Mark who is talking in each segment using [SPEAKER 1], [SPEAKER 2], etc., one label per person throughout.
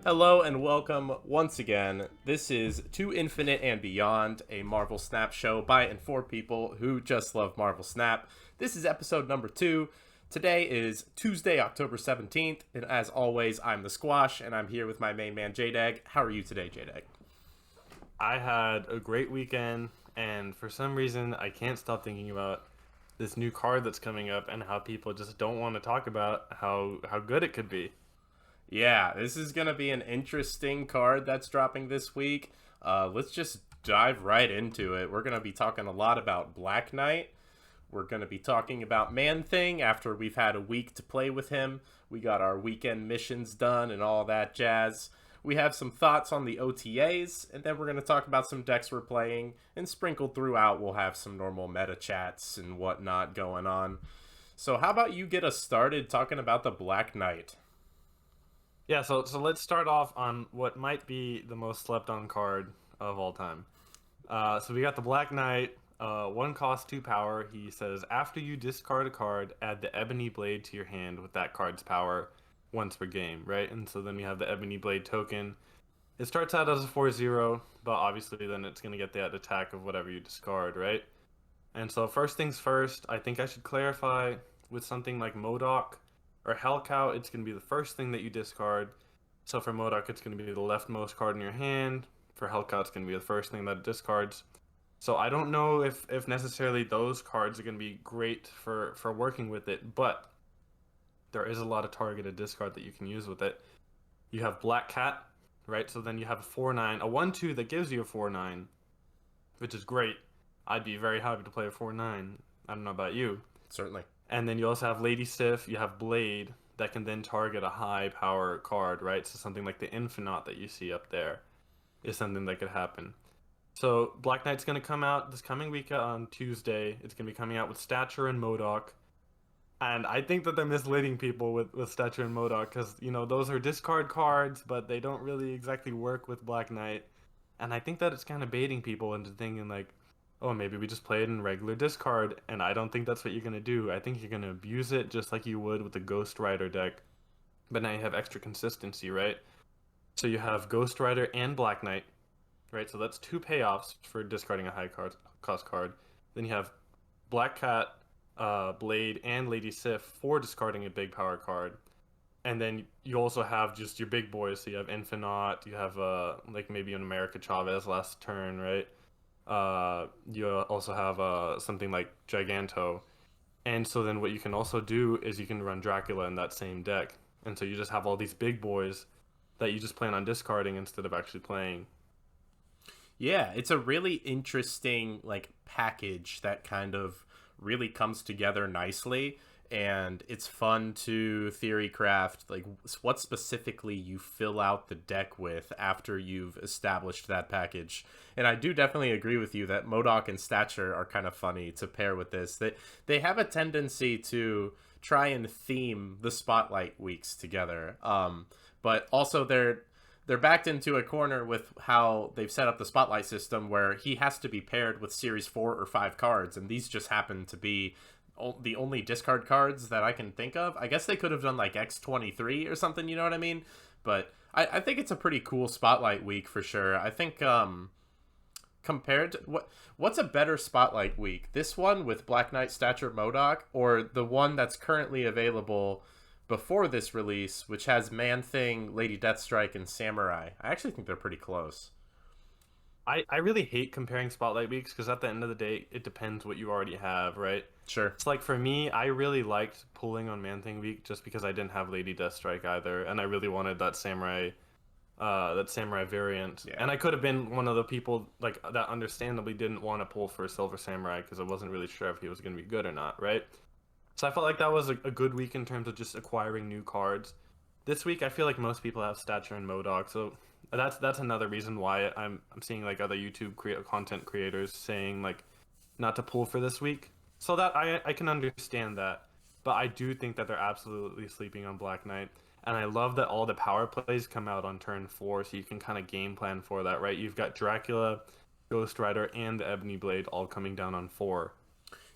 [SPEAKER 1] Hello and welcome once again. This is To Infinite and Beyond, a Marvel Snap show by and for people who just love Marvel Snap. This is episode number 2. Today is Tuesday, October 17th, and as always, I'm the Squash, and I'm here with my main man, Jdeg. How are you today, Jdeg?
[SPEAKER 2] I had a great weekend, and for some reason, I can't stop thinking about this new card that's coming up and how people just don't want to talk about how good it could be.
[SPEAKER 1] Yeah, this is going to be an interesting card that's dropping this week. Let's just dive right into it. We're going to be talking a lot about Black Knight. We're going to be talking about Man-Thing after we've had a week to play with him. We got our weekend missions done and all that jazz. We have some thoughts on the OTAs, and then we're going to talk about some decks we're playing, and sprinkled throughout we'll have some normal meta chats and whatnot going on. So how about you get us started talking about the Black Knight?
[SPEAKER 2] Yeah, so let's start off on what might be the most slept on card of all time. So we got the Black Knight, 1 cost, 2 power. He says, after you discard a card, add the Ebony Blade to your hand with that card's power once per game, right? And so then we have the Ebony Blade token. It starts out as a 4/0, but obviously then it's going to get that attack of whatever you discard, right? And so first things first, I think I should clarify with something like MODOK or Hellcow, it's going to be the first thing that you discard. So for MODOK, it's going to be the leftmost card in your hand. For Hellcow, it's going to be the first thing that it discards. So I don't know if necessarily those cards are going to be great for working with it, but there is a lot of targeted discard that you can use with it. You have Black Cat, right? So then you have a 4/9, a 1/2 that gives you a 4/9, which is great. I'd be very happy to play a 4/9. I don't know about you.
[SPEAKER 1] Certainly.
[SPEAKER 2] And then you also have Lady Sif, you have Blade, that can then target a high power card, right? So something like the Infinite that you see up there is something that could happen. So Black Knight's going to come out this coming week on Tuesday. It's going to be coming out with Stature and MODOK. And I think that they're misleading people with Stature and MODOK because, you know, those are discard cards, but they don't really exactly work with Black Knight. And I think that it's kind of baiting people into thinking like, oh, maybe we just play it in regular discard, and I don't think that's what you're going to do. I think you're going to abuse it just like you would with the Ghost Rider deck, but now you have extra consistency, right? So you have Ghost Rider and Black Knight, right? So that's 2 payoffs for discarding a high cost card. Then you have Black Cat, Blade, and Lady Sif for discarding a big power card. And then you also have just your big boys, so you have Infinite, you have like maybe an America Chavez last turn, right? You also have something like Giganto. And so then what you can also do is you can run Dracula in that same deck. And so you just have all these big boys that you just plan on discarding instead of actually playing.
[SPEAKER 1] Yeah, it's a really interesting package that kind of really comes together nicely, and it's fun to theory craft what specifically you fill out the deck with after you've established that package. And I do definitely agree with you that MODOK and Stature are kind of funny to pair with this. That they have a tendency to try and theme the spotlight weeks together, but also they're backed into a corner with how they've set up the spotlight system where he has to be paired with series 4 or 5 cards, and these just happen to be the only discard cards that I can think of. I guess they could have done like X23 or something, you know what I mean? But I think it's a pretty cool spotlight week for sure. I think compared to what's a better spotlight week? This one with Black Knight, Stature, MODOK, or the one that's currently available before this release, which has Man-Thing, Lady Deathstrike, and Samurai? I actually think they're pretty close.
[SPEAKER 2] I really hate comparing spotlight weeks because at the end of the day, it depends what you already have, right?
[SPEAKER 1] Sure.
[SPEAKER 2] It's like for me, I really liked pulling on Man-Thing week just because I didn't have Lady Deathstrike either, and I really wanted that samurai variant.
[SPEAKER 1] Yeah.
[SPEAKER 2] And I could have been one of the people like that understandably didn't want to pull for a Silver Samurai because I wasn't really sure if he was going to be good or not, right? So I felt like that was a good week in terms of just acquiring new cards. This week, I feel like most people have Stature and MODOK, so that's another reason why I'm seeing like other YouTube content creators saying like not to pull for this week. So that I can understand that, but I do think that they're absolutely sleeping on Black Knight. And I love that all the power plays come out on turn 4, so you can kind of game plan for that, right? You've got Dracula, Ghost Rider, and the Ebony Blade all coming down on 4.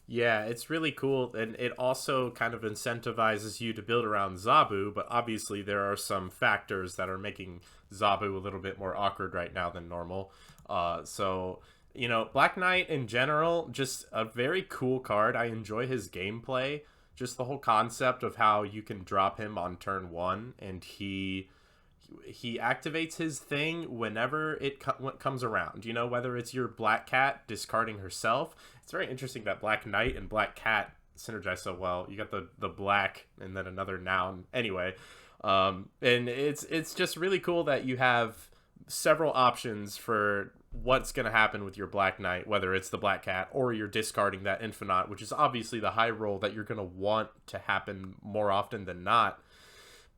[SPEAKER 1] Yeah, it's really cool, and it also kind of incentivizes you to build around Zabu, but obviously there are some factors that are making Zabu a little bit more awkward right now than normal. So, Black Knight in general, just a very cool card. I enjoy his gameplay, just the whole concept of how you can drop him on turn one, and he activates his thing whenever it comes around. Whether it's your Black Cat discarding herself. It's very interesting that Black Knight and Black Cat synergize so well. You got the black and then another noun. Anyway, and it's just really cool that you have several options for what's going to happen with your Black Knight, whether it's the Black Cat or you're discarding that Infinite, which is obviously the high roll that you're going to want to happen more often than not.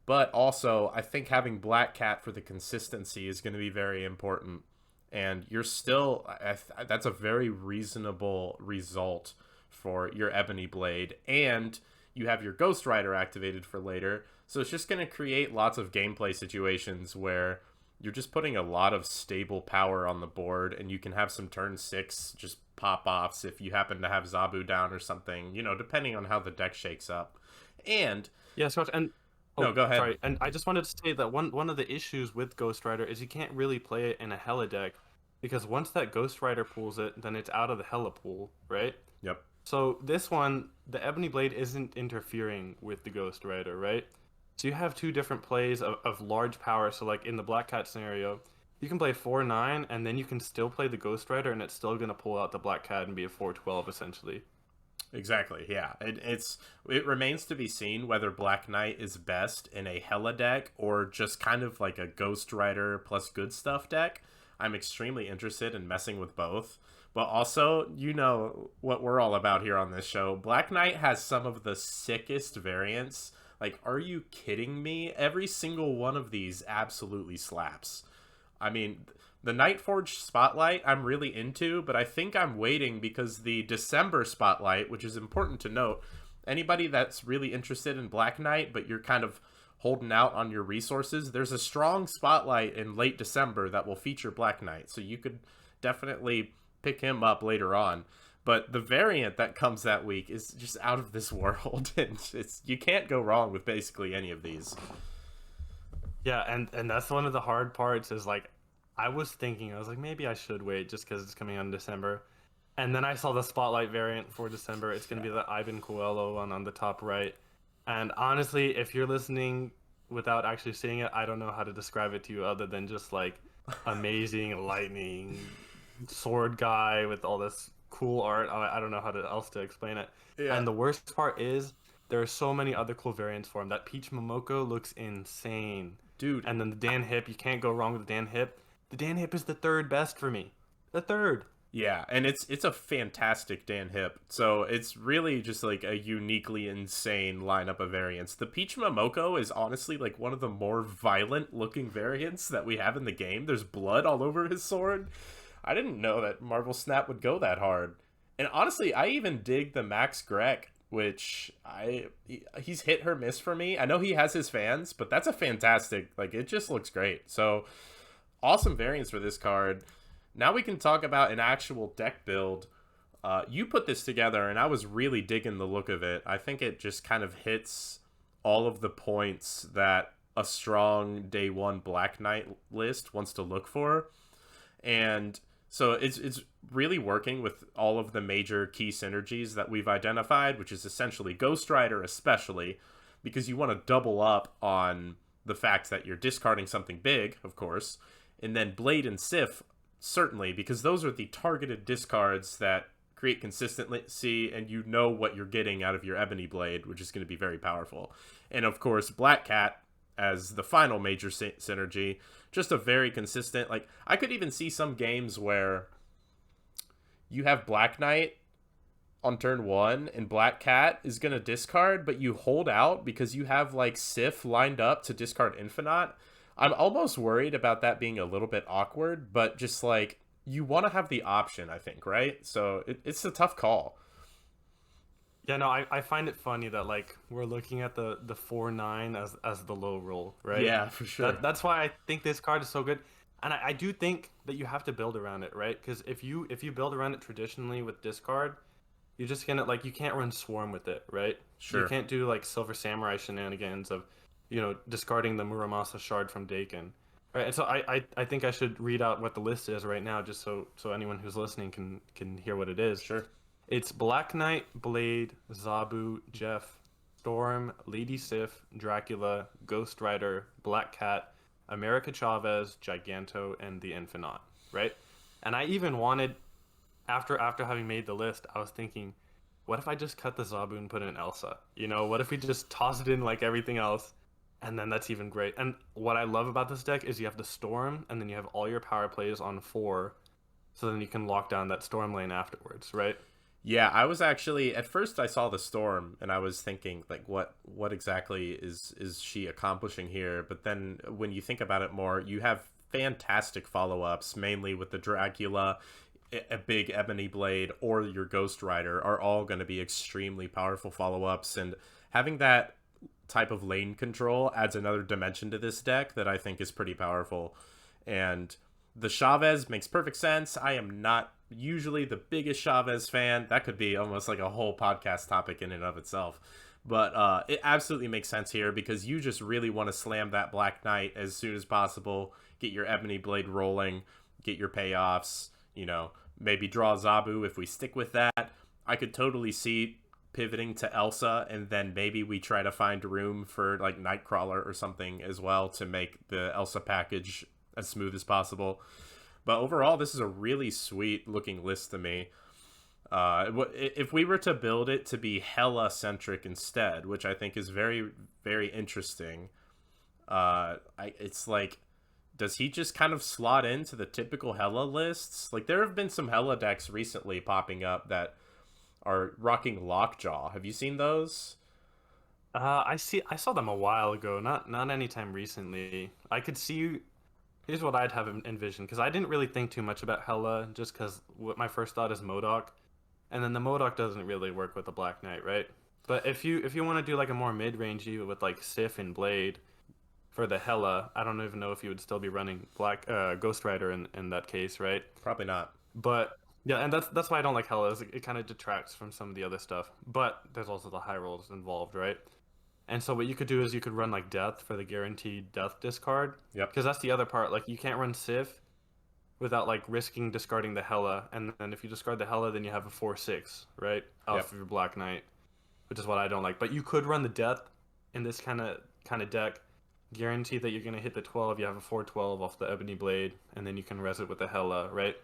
[SPEAKER 1] But also, I think having Black Cat for the consistency is going to be very important. And you're still, that's a very reasonable result for your Ebony Blade. And you have your Ghost Rider activated for later. So it's just going to create lots of gameplay situations where you're just putting a lot of stable power on the board. And you can have some turn 6 just pop-offs if you happen to have Zabu down or something, depending on how the deck shakes up. And...
[SPEAKER 2] Yeah, Scott, and...
[SPEAKER 1] No, go ahead.
[SPEAKER 2] Sorry, and I just wanted to say that one of the issues with Ghost Rider is you can't really play it in a Hella deck, because once that Ghost Rider pulls it, then it's out of the Hella pool, right?
[SPEAKER 1] Yep.
[SPEAKER 2] So this one, the Ebony Blade isn't interfering with the Ghost Rider, right? So you have two different plays of large power. So like in the Black Cat scenario, you can play 4-9, and then you can still play the Ghost Rider, and it's still going to pull out the Black Cat and be a 4-12, essentially.
[SPEAKER 1] Exactly, yeah. It remains to be seen whether Black Knight is best in a Hella deck or just kind of like a Ghost Rider plus good stuff deck. I'm extremely interested in messing with both. But also, what we're all about here on this show. Black Knight has some of the sickest variants. Like, are you kidding me? Every single one of these absolutely slaps. I mean... The Nightforge Spotlight I'm really into, but I think I'm waiting because the December Spotlight, which is important to note, anybody that's really interested in Black Knight, but you're kind of holding out on your resources, there's a strong Spotlight in late December that will feature Black Knight, so you could definitely pick him up later on. But the variant that comes that week is just out of this world, and you can't go wrong with basically any of these.
[SPEAKER 2] Yeah, and that's one of the hard parts is like, I was like, maybe I should wait just because it's coming out in December. And then I saw the Spotlight variant for December. It's going to be the Ivan Coelho one on the top right. And honestly, if you're listening without actually seeing it, I don't know how to describe it to you other than just like amazing lightning sword guy with all this cool art. I don't know how else to explain it. Yeah. And the worst part is there are so many other cool variants for him. That Peach Momoko looks insane.
[SPEAKER 1] Dude.
[SPEAKER 2] And then the Dan Hip, you can't go wrong with the Dan Hip. The Dan Hip is the third best for me. The third.
[SPEAKER 1] Yeah, and it's a fantastic Dan Hip. So it's really just like a uniquely insane lineup of variants. The Peach Momoko is honestly like one of the more violent looking variants that we have in the game. There's blood all over his sword. I didn't know that Marvel Snap would go that hard. And honestly, I even dig the Max Grek, which he's hit or miss for me. I know he has his fans, but that's a fantastic, like, it just looks great. So awesome variants for this card. Now we can talk about an actual deck build. You put this together, and I was really digging the look of it. I think it just kind of hits all of the points that a strong day one Black Knight list wants to look for. And so it's really working with all of the major key synergies that we've identified, which is essentially Ghost Rider especially, because you want to double up on the fact that you're discarding something big, of course, and then Blade and Sif, certainly, because those are the targeted discards that create consistency, and you know what you're getting out of your Ebony Blade, which is going to be very powerful. And of course, Black Cat as the final major synergy, just a very consistent, like, I could even see some games where you have Black Knight on turn 1 and Black Cat is going to discard, but you hold out because you have like Sif lined up to discard Infinite. I'm almost worried about that being a little bit awkward, but just like, you want to have the option, I think, right? So it's a tough call.
[SPEAKER 2] Yeah, no, I find it funny that like we're looking at the 4-9 as the low roll, right?
[SPEAKER 1] Yeah, for sure.
[SPEAKER 2] That's why I think this card is so good, and I do think that you have to build around it, right? Because if you build around it traditionally with discard, you're just gonna like you can't run Swarm with it, right? You
[SPEAKER 1] Sure.
[SPEAKER 2] can't do like Silver Samurai shenanigans of, discarding the Muramasa shard from Dakin. Right, and so I think I should read out what the list is right now, just so anyone who's listening can hear what it is.
[SPEAKER 1] Sure.
[SPEAKER 2] It's Black Knight, Blade, Zabu, Jeff, Storm, Lady Sif, Dracula, Ghost Rider, Black Cat, America Chavez, Giganto, and the Infinite, right? And I even wanted, after having made the list, I was thinking, what if I just cut the Zabu and put in Elsa? What if we just toss it in like everything else? And then that's even great. And what I love about this deck is you have the Storm, and then you have all your power plays on 4, so then you can lock down that Storm lane afterwards, right?
[SPEAKER 1] Yeah, I was actually at first I saw the storm and I was thinking like what exactly is she accomplishing here? But then when you think about it more, you have fantastic follow-ups, mainly with the Dracula, a big Ebony Blade, or your Ghost Rider are all going to be extremely powerful follow-ups, and having that type of lane control adds another dimension to this deck that I think is pretty powerful. And the Chavez makes perfect sense. I am not usually the biggest Chavez fan. That could be almost like a whole podcast topic in and of itself. But it absolutely makes sense here because you just really want to slam that Black Knight as soon as possible, get your Ebony Blade rolling, get your payoffs, maybe draw Zabu if we stick with that. I could totally see pivoting to Elsa, and then maybe we try to find room for like Nightcrawler or something as well to make the Elsa package as smooth as possible. But overall, this is a really sweet looking list to me. If we were to build it to be Hela centric instead, which I think is very, very interesting, it's like, does he just kind of slot into the typical Hela lists? Like, there have been some Hela decks recently popping up that are rocking Lockjaw. Have you seen those?
[SPEAKER 2] I saw them a while ago, not anytime recently. I could see. Here's what I'd have envisioned, because I didn't really think too much about Hela, just because what my first thought is Modok, and then the Modok doesn't really work with the Black Knight, right? But if you want to do like a more mid rangey with like Sif and Blade for the Hela, I don't even know if you would still be running Black Ghost Rider in that case, right?
[SPEAKER 1] Probably not.
[SPEAKER 2] But yeah, and that's why I don't like Hela. Is it kind of detracts from some of the other stuff. But there's also the high rolls involved, right? And so what you could do is you could run like Death for the guaranteed Death discard.
[SPEAKER 1] Yep.
[SPEAKER 2] Because that's the other part. Like you can't run Sif without like risking discarding the Hela, and then if you discard the Hela, then you have a 4/6, right, off
[SPEAKER 1] Yep.
[SPEAKER 2] of your Black Knight, which is what I don't like. But you could run the Death in this kind of deck. Guarantee that you're gonna hit the 12. You have a 4/12 off the Ebony Blade, and then you can res it with the Hela, right?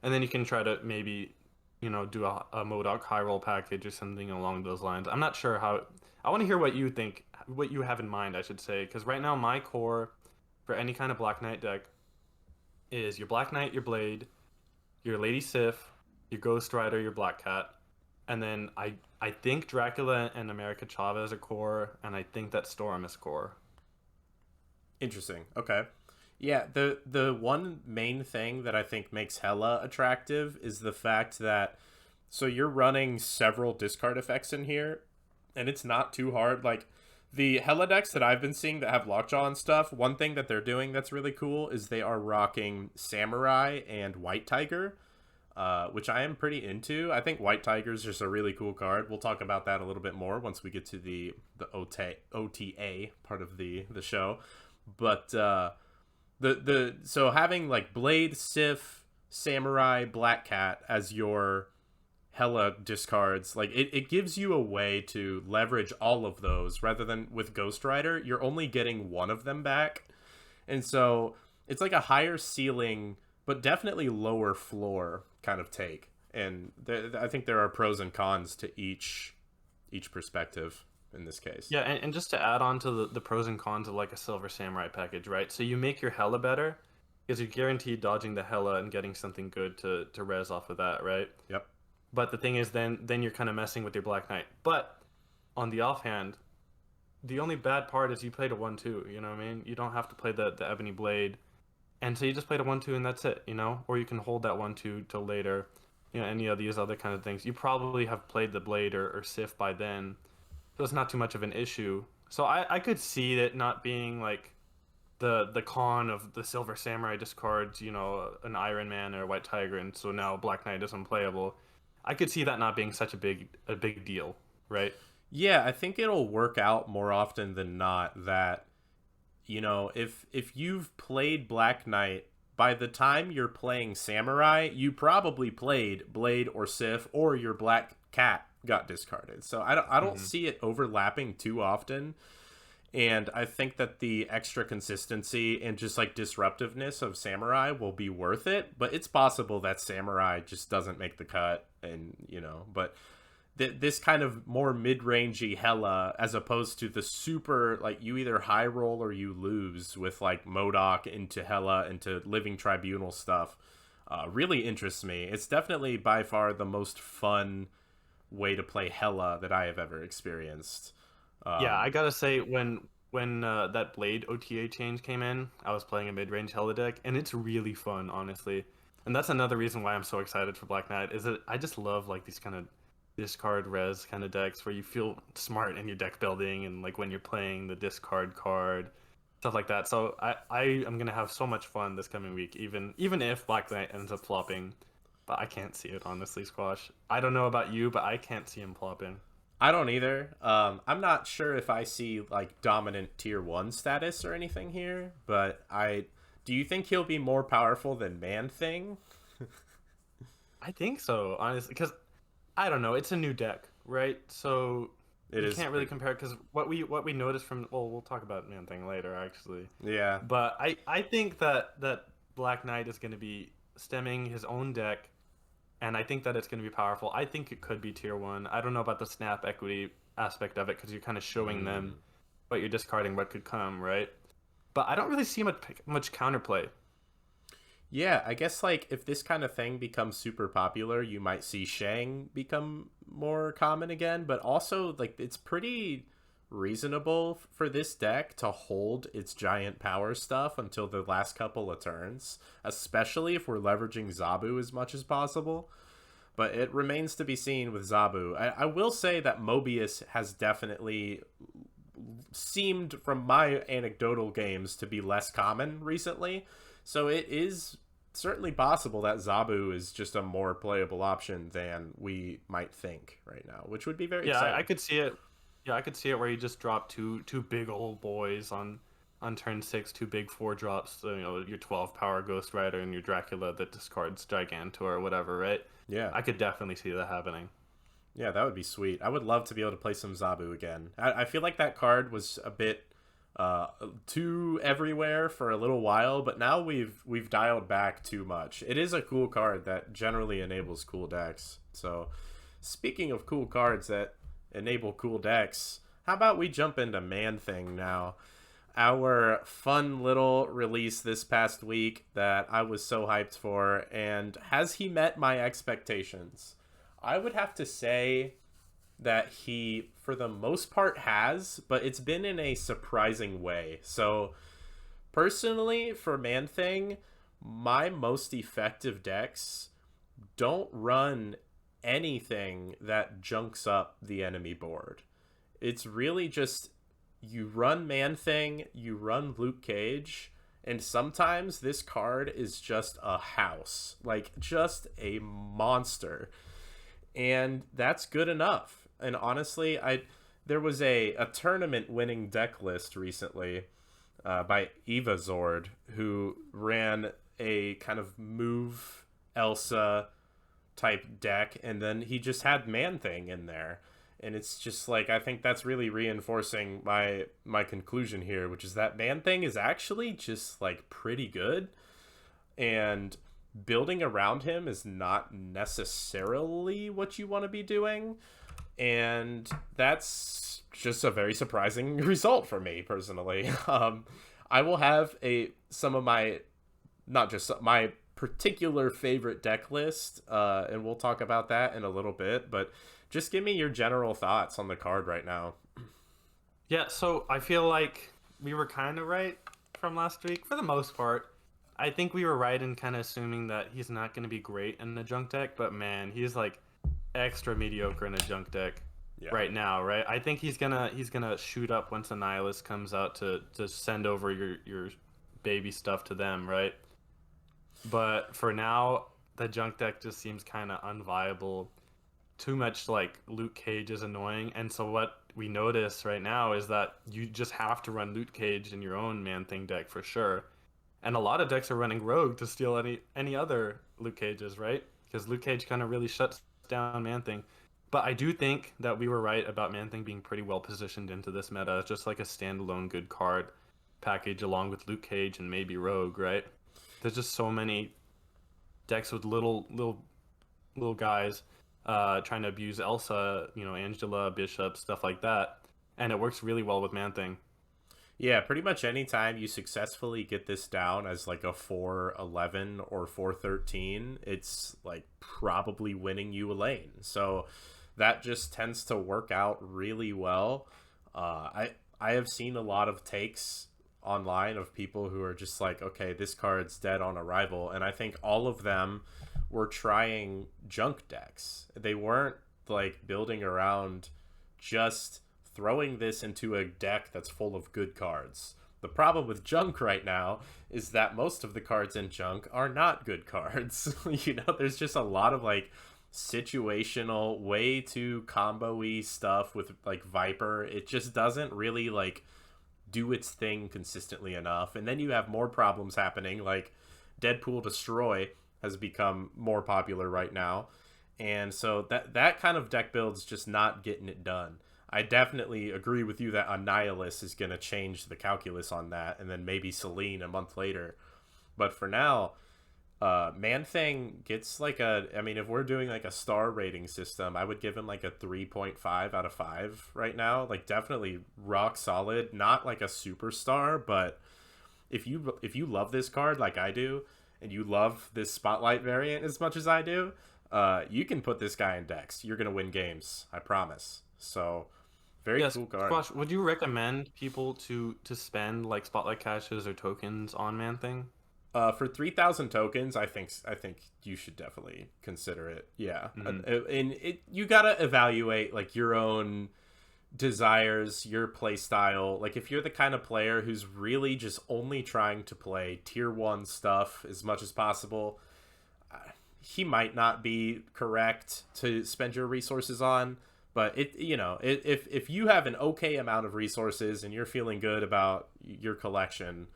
[SPEAKER 2] And then you can try to maybe, do a Modok high roll package or something along those lines. I'm not sure how. I want to hear what you think, what you have in mind, I should say, because right now my core for any kind of Black Knight deck is your Black Knight, your Blade, your Lady Sif, your Ghost Rider, your Black Cat, and then I think Dracula and America Chavez are core, and I think that Storm is core.
[SPEAKER 1] Interesting. Okay. Yeah, the one main thing that I think makes Hela attractive is the fact that so you're running several discard effects in here, and it's not too hard. Like the Hela decks that I've been seeing that have Lockjaw and stuff, one thing that they're doing that's really cool is they are rocking Samurai and White Tiger, which I am pretty into. I think White Tiger is just a really cool card. We'll talk about that a little bit more once we get to the OTA part of the show. But the so having like Blade, Sif, Samurai, Black Cat as your Hela discards, like it gives you a way to leverage all of those rather than with Ghost Rider, you're only getting one of them back. And so it's like a higher ceiling, but definitely lower floor kind of take. And I think there are pros and cons to each perspective in this case.
[SPEAKER 2] Yeah, and just to add on to the pros and cons of like a Silver Samurai package, right? So you make your Hela better because you're guaranteed dodging the Hela and getting something good to res off of that, right?
[SPEAKER 1] Yep.
[SPEAKER 2] But the thing is, then you're kind of messing with your Black Knight. But on the offhand, the only bad part is you played a 1/2. You know what I mean? You don't have to play the Ebony Blade, and so you just played a 1/2 and that's it. Or you can hold that 1/2 till later. Any of these other kind of things. You probably have played the Blade or Sif by then, so it's not too much of an issue. So I could see it not being like the con of the Silver Samurai discards, an Iron Man or a White Tiger, and so now Black Knight is unplayable. I could see that not being such a big deal, right?
[SPEAKER 1] Yeah, I think it'll work out more often than not that, if you've played Black Knight, by the time you're playing Samurai, you probably played Blade or Sif, or your Black Cat got discarded. So I don't
[SPEAKER 2] Hmm.
[SPEAKER 1] see it overlapping too often. And I think that the extra consistency and just like disruptiveness of Samurai will be worth it. But it's possible that Samurai just doesn't make the cut, and but this kind of more mid-rangey Hela, as opposed to the super, like, you either high roll or you lose with like Modok into Hela into Living Tribunal stuff, really interests me. It's definitely by far the most fun way to play Hela that I have ever experienced.
[SPEAKER 2] Yeah, I
[SPEAKER 1] um
[SPEAKER 2] gotta say when that Blade OTA change came in, I was playing a mid-range Hella deck, and it's really fun, honestly. And that's another reason why I'm so excited for Black Knight is that I just love like these kind of discard res kind of decks where you feel smart in your deck building and like when you're playing the discard card, stuff like that. So I am gonna have so much fun this coming week, even if Black Knight ends up flopping. But I can't see it honestly, Squash. I don't know about you, but I can't see him flopping.
[SPEAKER 1] I don't either. I'm not sure if I see like dominant tier 1 status or anything here, but I do you think he'll be more powerful than Man Thing?
[SPEAKER 2] I think so, honestly, because I don't know. It's a new deck, right? So
[SPEAKER 1] It
[SPEAKER 2] you
[SPEAKER 1] is
[SPEAKER 2] can't really
[SPEAKER 1] pretty.
[SPEAKER 2] compare because what we noticed from well, we'll talk about Man Thing later, actually.
[SPEAKER 1] Yeah.
[SPEAKER 2] But I think that Black Knight is going to be stemming his own deck, and I think that it's going to be powerful. I think it could be tier one. I don't know about the snap equity aspect of it because you're kind of showing them
[SPEAKER 1] Mm.
[SPEAKER 2] what you're discarding, what could come, right? But I don't really see much counterplay.
[SPEAKER 1] Yeah, I guess like if this kind of thing becomes super popular, you might see Shang become more common again, but also like it's pretty reasonable for this deck to hold its giant power stuff until the last couple of turns, especially if we're leveraging Zabu as much as possible. But it remains to be seen with Zabu. I will say that Mobius has definitely seemed, from my anecdotal games, to be less common recently. So it is certainly possible that Zabu is just a more playable option than we might think right now, which would be very
[SPEAKER 2] Yeah, I
[SPEAKER 1] exciting.
[SPEAKER 2] could see it. Yeah, I could see it where you just drop two big old boys on turn six, two big four drops. So, your 12 power Ghost Rider and your Dracula that discards Gigantor or whatever, right?
[SPEAKER 1] Yeah.
[SPEAKER 2] I could definitely see that happening.
[SPEAKER 1] Yeah, that would be sweet. I would love to be able to play some Zabu again. I feel like that card was a bit uh, too everywhere for a little while, but now we've dialed back too much. It is a cool card that generally enables cool decks. So, speaking of cool cards that enable cool decks, how about we jump into Man Thing now? Our fun little release this past week that I was so hyped for, and has he met my expectations? I would have to say that he, for the most part, has, but it's been in a surprising way. So, personally, for Man Thing, my most effective decks don't run anything that junks up the enemy board. It's really just you run Man Thing, you run Luke Cage, and sometimes this card is just a house, like just a monster, and that's good enough. And honestly, I there was a tournament winning deck list recently by Eva Zord, who ran a kind of move Elsa type deck, and then he just had Man Thing in there. And it's just like, I think that's really reinforcing my conclusion here, which is that Man Thing is actually just like pretty good, and building around him is not necessarily what you want to be doing. And that's just a very surprising result for me personally. I will have a some of my, not just my particular favorite deck list, and we'll talk about that in a little bit. But just give me your general thoughts on the card right now.
[SPEAKER 2] Yeah, so I feel like we were kind of right from last week for the most part. I think we were right in kind of assuming that he's not going to be great in the junk deck, but man, he's like extra mediocre in a junk deck
[SPEAKER 1] Yeah.
[SPEAKER 2] right now, right? I think he's gonna shoot up once the Nihilist comes out to send over your baby stuff to them, right? But for now, the junk deck just seems kind of unviable. too much like Luke Cage is annoying. And so what we notice right now is that you just have to run Luke Cage in your own Man Thing deck for sure. And a lot of decks are running Rogue to steal any other Luke Cages, right? Because Luke Cage kind of really shuts down Man Thing. But I do think that we were right about Man Thing being pretty well positioned into this meta, just like a standalone good card package along with Luke Cage and maybe Rogue, right? There's just so many decks with little guys trying to abuse Elsa, Angela, Bishop, stuff like that, and it works really well with Man Thing.
[SPEAKER 1] Yeah, pretty much anytime you successfully get this down as like a 4-11 or 4-13, it's like probably winning you a lane. So that just tends to work out really well. I have seen a lot of takes online of people who are just like, okay, this card's dead on arrival, and I think all of them were trying junk decks. They weren't like building around just throwing this into a deck that's full of good cards. The problem with junk right now is that most of the cards in junk are not good cards. There's just a lot of like situational, way too combo-y stuff with like Viper. It just doesn't really like do its thing consistently enough. And then you have more problems happening, like Deadpool Destroy has become more popular right now. And so that kind of deck build's just not getting it done. I definitely agree with you that Annihilus is going to change the calculus on that, and then maybe Selene a month later. But for now, Man Thing gets like if we're doing like a star rating system, I would give him like a 3.5 out of 5 right now. Like definitely rock solid, not like a superstar, but if you love this card like I do, and you love this Spotlight variant as much as I do, you can put this guy in decks. You're going to win games, I promise. So very
[SPEAKER 2] Yes,
[SPEAKER 1] cool card.
[SPEAKER 2] Squash, would you recommend people to spend like Spotlight caches or tokens on Man Thing?
[SPEAKER 1] For 3,000 tokens, I think you should definitely consider it. Yeah, and you gotta evaluate like your own desires, your play style. Like if you're the kind of player who's really just only trying to play tier 1 stuff as much as possible, he might not be correct to spend your resources on. But if you have an okay amount of resources and you're feeling good about your collection,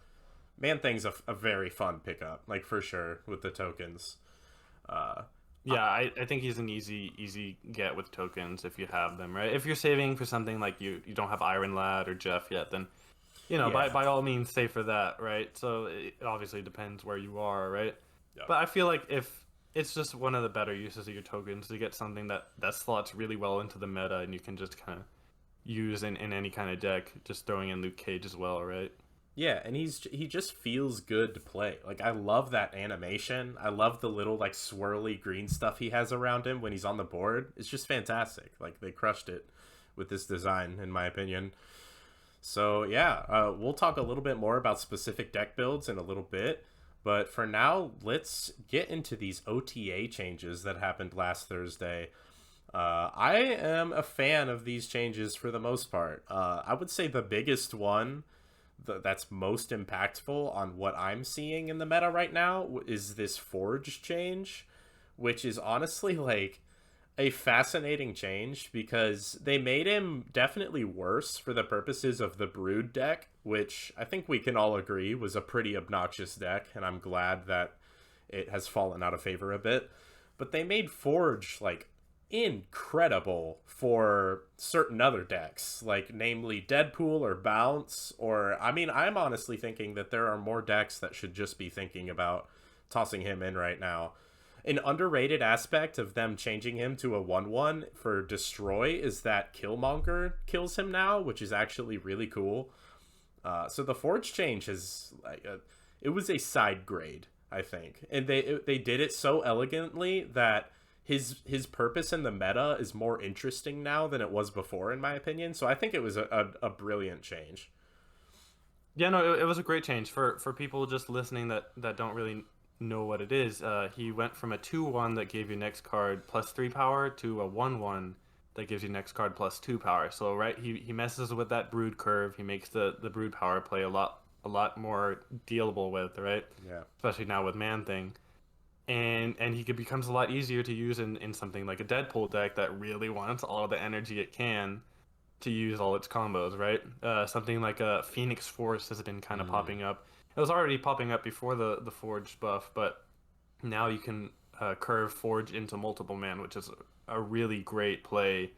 [SPEAKER 1] Man Thing's a very fun pickup, like for sure with the tokens. Uh,
[SPEAKER 2] Yeah, I think he's an easy get with tokens if you have them, right? If you're saving for something like you don't have Iron Lad or Jeff yet, then
[SPEAKER 1] yeah,
[SPEAKER 2] by all means save for that, right? So it obviously depends where you are, right?
[SPEAKER 1] yeah,
[SPEAKER 2] But I feel like if it's just one of the better uses of your tokens to get something that slots really well into the meta and you can just kind of use in any kind of deck, just throwing in Luke Cage as well, right?
[SPEAKER 1] yeah, and he just feels good to play. Like I love that animation. I love the little like swirly green stuff he has around him when he's on the board. It's just fantastic. Like they crushed it with this design, in my opinion. So yeah, we'll talk a little bit more about specific deck builds in a little bit. But for now, let's get into these OTA changes that happened last Thursday. I am a fan of these changes for the most part. I would say the biggest one that's most impactful on what I'm seeing in the meta right now is this Forge change, which is honestly like a fascinating change because they made him definitely worse for the purposes of the Brood deck, which I think we can all agree was a pretty obnoxious deck, and I'm glad that it has fallen out of favor a bit. But they made Forge like incredible for certain other decks, like namely Deadpool or Bounce, or I'm honestly thinking that there are more decks that should just be thinking about tossing him in right now. An underrated aspect of them changing him to a 1/1 for Destroy is that Killmonger kills him now, which is actually really cool. So the Forge change is it was a side grade, I think, and they did it so elegantly that his purpose in the meta is more interesting now than it was before, in my opinion. So I think it was a brilliant change.
[SPEAKER 2] Yeah, no, it was a great change for people just listening that don't really know what it is. He went from a 2/1 that gave you next card plus 3 power to a 1/1 that gives you next card plus 2 power. So right, he messes with that Brood curve. He makes the Brood power play a lot more dealable with, right?
[SPEAKER 1] Yeah.
[SPEAKER 2] Especially now with Man Thing. and he becomes a lot easier to use in something like a Deadpool deck that really wants all the energy it can to use all its combos, right? Something like a Phoenix Force has been kind of
[SPEAKER 1] Mm.
[SPEAKER 2] popping up. It was already popping up before the Forge buff, but now you can curve Forge into multiple man, which is a really great play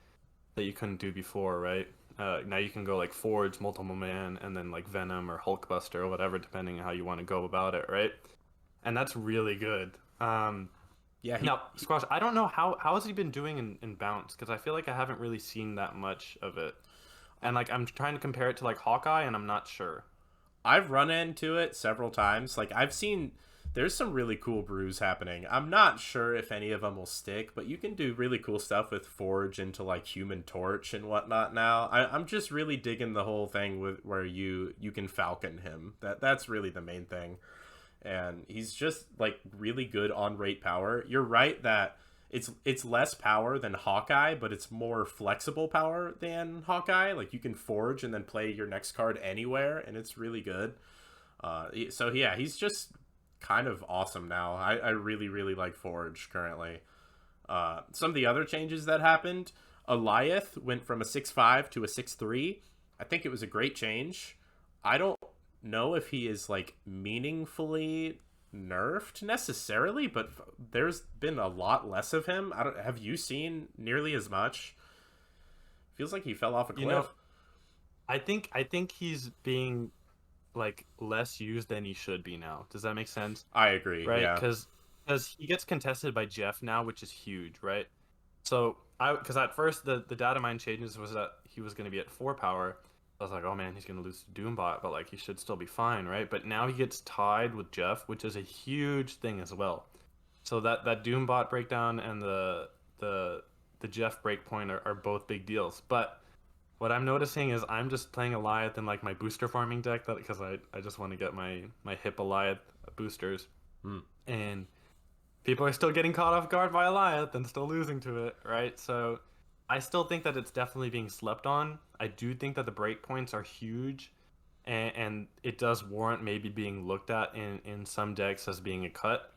[SPEAKER 2] that you couldn't do before, right? Now you can go like Forge, multiple man, and then like Venom or Hulkbuster or whatever, depending on how you want to go about it, right? And that's really good.
[SPEAKER 1] Yeah,
[SPEAKER 2] Now, Squash, I don't know how has he been doing in bounce because I feel like I haven't really seen that much of it, and like I'm trying to compare it to like Hawkeye, and I'm not sure.
[SPEAKER 1] I've run into it several times. Like I've seen there's some really cool brews happening. I'm not sure if any of them will stick, but you can do really cool stuff with Forge into like Human Torch and whatnot now. I'm just really digging the whole thing with where you can Falcon him. That's really the main thing. And he's just like really good on rate power. You're right that it's less power than Hawkeye, but it's more flexible power than Hawkeye. Like you can forge and then play your next card anywhere, and it's really good. So yeah, he's just kind of awesome now. I really really like Forge currently. Some of the other changes that happened, Eliath went from a 6-5 to a 6-3. I think it was a great change. I don't know if he is like meaningfully nerfed necessarily, but there's been a lot less of him. I don't have you seen nearly as much? Feels like he fell off a
[SPEAKER 2] You know,
[SPEAKER 1] cliff.
[SPEAKER 2] I think he's being like less used than he should be now. Does that make sense?
[SPEAKER 1] I agree.
[SPEAKER 2] Right?
[SPEAKER 1] Yeah.
[SPEAKER 2] Because he gets contested by Jeff now, which is huge, right? So I because at first the data mine changes was that he was going to be at 4 power. I was like, oh man, he's going to lose to Doombot, but like he should still be fine, right? But now he gets tied with Jeff, which is a huge thing as well. So that Doombot breakdown and the the Jeff breakpoint are both big deals. But what I'm noticing is I'm just playing Eliath in like my booster farming deck that because I just want to get my hip Eliath boosters,
[SPEAKER 1] Hmm.
[SPEAKER 2] and people are still getting caught off guard by Eliath and still losing to it, right? So I still think that it's definitely being slept on. I do think that the breakpoints are huge, and it does warrant maybe being looked at in some decks as being a cut,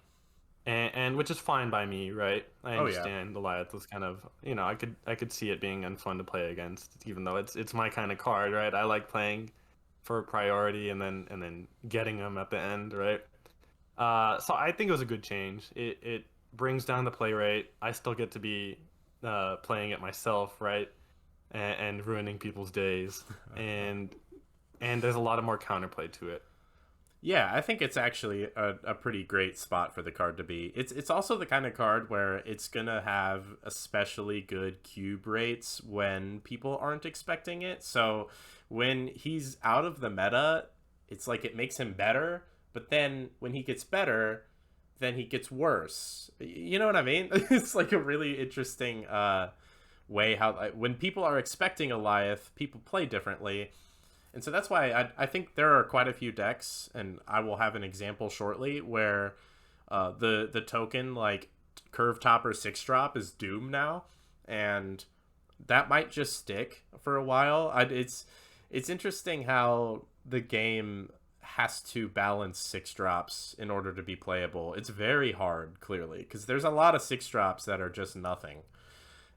[SPEAKER 2] and which is fine by me, right? I
[SPEAKER 1] Oh yeah.
[SPEAKER 2] understand Goliath was kind of, I could see it being unfun to play against, even though it's my kind of card, right? I like playing for priority and then getting them at the end, right? So I think it was a good change. It brings down the play rate. I still get to be playing it myself, right? And ruining people's days, and there's a lot of more counterplay to it.
[SPEAKER 1] Yeah, I think it's actually a pretty great spot for the card to be. It's also the kind of card where it's gonna have especially good cube rates when people aren't expecting it. So when he's out of the meta, it's like it makes him better, but then when he gets better, then he gets worse. You know what I mean? It's like a really interesting way how like, when people are expecting Eliath, people play differently, and so that's why I think there are quite a few decks, and I will have an example shortly where the token like curve topper 6 drop is Doom now, and that might just stick for a while. It's interesting how the game has to balance 6 drops in order to be playable. It's very hard, clearly, because there's a lot of 6 drops that are just nothing,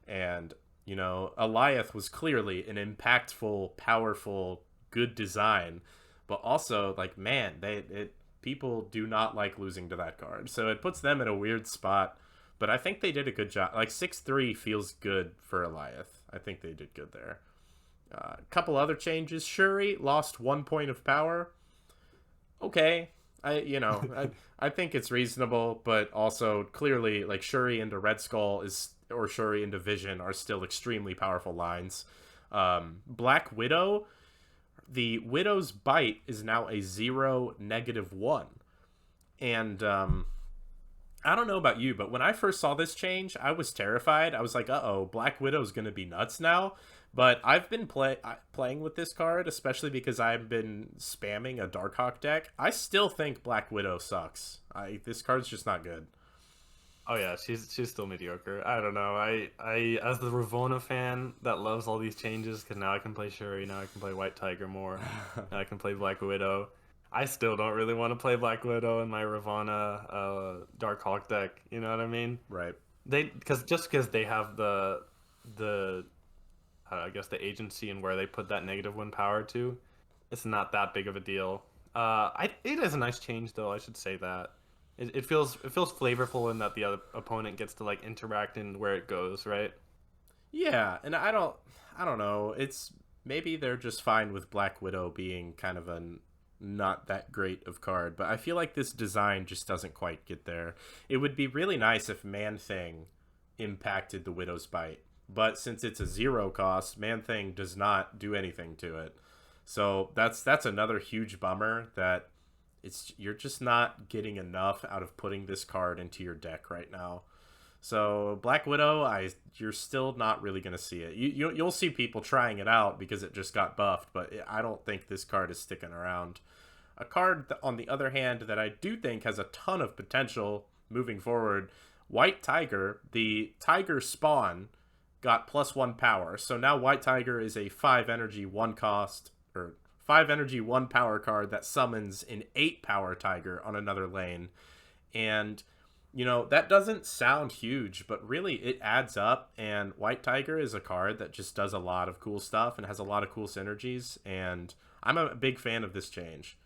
[SPEAKER 1] and Eliath was clearly an impactful, powerful, good design, but also like man, people do not like losing to that card, so it puts them in a weird spot. But I think they did a good job. Like 6-3 feels good for Eliath. I think they did good there. A couple other changes. Shuri lost 1 point of power. Okay, I think it's reasonable, but also clearly like Shuri into Red Skull is or Shuri into Vision are still extremely powerful lines. Black Widow, the Widow's Bite is now a 0-1, and I don't know about you, but when I first saw this change, I was terrified. I was like, "Uh oh, Black Widow's gonna be nuts now." But I've been playing with this card, especially because I've been spamming a Darkhawk deck. I still think Black Widow sucks. This card's just not good.
[SPEAKER 2] Oh yeah, she's still mediocre. I don't know. I as the Ravona fan that loves all these changes, because now I can play Shuri, now I can play White Tiger more, now I can play Black Widow. I still don't really want to play Black Widow in my Ravana Dark Hawk deck. You know what I mean?
[SPEAKER 1] Right.
[SPEAKER 2] They because they have the I guess the agency and where they put that -1 power to, it's not that big of a deal. It is a nice change though. I should say that it feels flavorful in that the other opponent gets to like interact in where it goes, right?
[SPEAKER 1] Yeah, and I don't know. It's maybe they're just fine with Black Widow being kind of a not that great of card, but I feel like this design just doesn't quite get there. It would be really nice if Man Thing impacted the Widow's Bite, but since it's a 0 cost, Man Thing does not do anything to it. So that's another huge bummer that you're just not getting enough out of putting this card into your deck right now. So Black Widow, you're still not really gonna see it. You'll see people trying it out because it just got buffed, but I don't think this card is sticking around. A card on the other hand that I do think has a ton of potential moving forward. White Tiger, the Tiger spawn, got +1 power. So now White Tiger is a 5 energy 1 cost or 5 energy 1 power card that summons an 8 power Tiger on another lane. And that doesn't sound huge, but really it adds up. And White Tiger is a card that just does a lot of cool stuff and has a lot of cool synergies. And I'm a big fan of this change.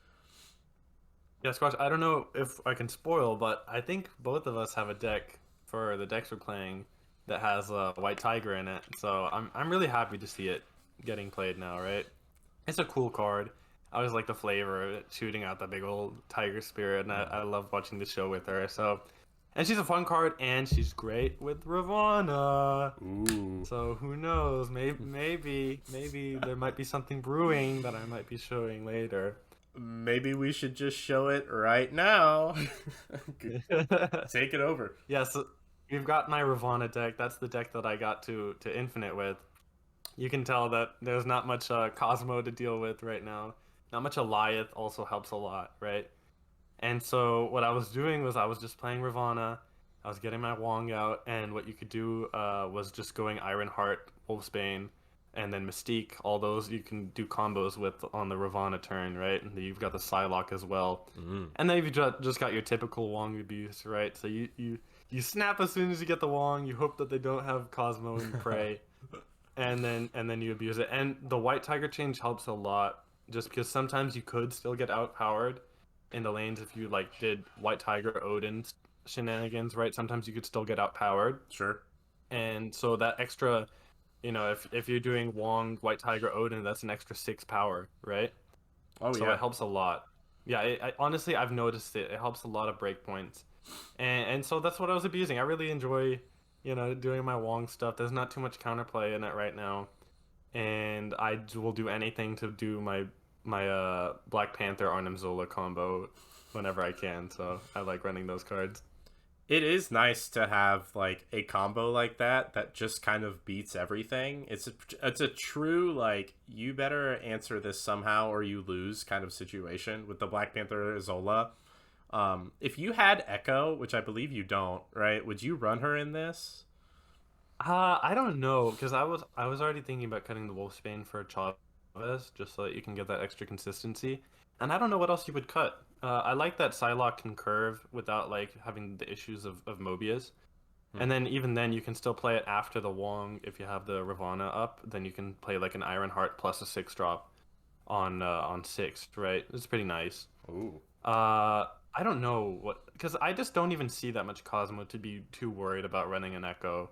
[SPEAKER 2] Yeah, Squash. I don't know if I can spoil, but I think both of us have a deck for the decks we're playing that has a White Tiger in it. So I'm really happy to see it getting played now, right? It's a cool card. I always like the flavor of it, shooting out that big old tiger spirit, and I love watching the show with her. So, and she's a fun card, and she's great with Ravana.
[SPEAKER 1] Ooh.
[SPEAKER 2] So who knows? Maybe there might be something brewing that I might be showing later.
[SPEAKER 1] Maybe we should just show it right now. Take it over.
[SPEAKER 2] Yeah, so you've got my Ravana deck. That's the deck that I got to Infinite with. You can tell that there's not much Cosmo to deal with right now. Not much Alioth also helps a lot, right? And so what I was doing was I was just playing Ravana. I was getting my Wong out, and what you could do was just going Ironheart, Wolfsbane, and then Mystique. All those you can do combos with on the Ravana turn, right? And then you've got the Psylocke as well. And then you've just got your typical Wong abuse, right? So you snap as soon as you get the Wong. You hope that they don't have Cosmo and Prey. And then you abuse it. And the White Tiger change helps a lot, just because sometimes you could still get outpowered in the lanes if you like did White Tiger Odin shenanigans, right? Sometimes you could still get outpowered.
[SPEAKER 1] Sure.
[SPEAKER 2] And so that extra, if you're doing Wong, White Tiger, Odin, that's an extra 6 power, right?
[SPEAKER 1] Oh
[SPEAKER 2] So
[SPEAKER 1] yeah.
[SPEAKER 2] it helps a lot. Yeah, honestly, I've noticed it. It helps a lot of breakpoints. And so that's what I was abusing. I really enjoy, doing my Wong stuff. There's not too much counterplay in it right now. And will do anything to do my Black Panther Arnim Zola combo whenever I can. So I like running those cards.
[SPEAKER 1] It is nice to have like a combo like that just kind of beats everything. It's a true like you better answer this somehow or you lose kind of situation with the Black Panther Zola. If you had Echo, which I believe you don't, right? Would you run her in this?
[SPEAKER 2] I don't know, because I was already thinking about cutting the Wolfsbane for Chavez, just so that you can get that extra consistency. And I don't know what else you would cut. I like that Psylocke can curve without like having the issues of Mobius. And then even then you can still play it after the Wong if you have the Ravana up. Then you can play like an Ironheart plus a 6-drop on 6, right? It's pretty nice.
[SPEAKER 1] Ooh.
[SPEAKER 2] I don't know because I just don't even see that much Cosmo to be too worried about running an Echo,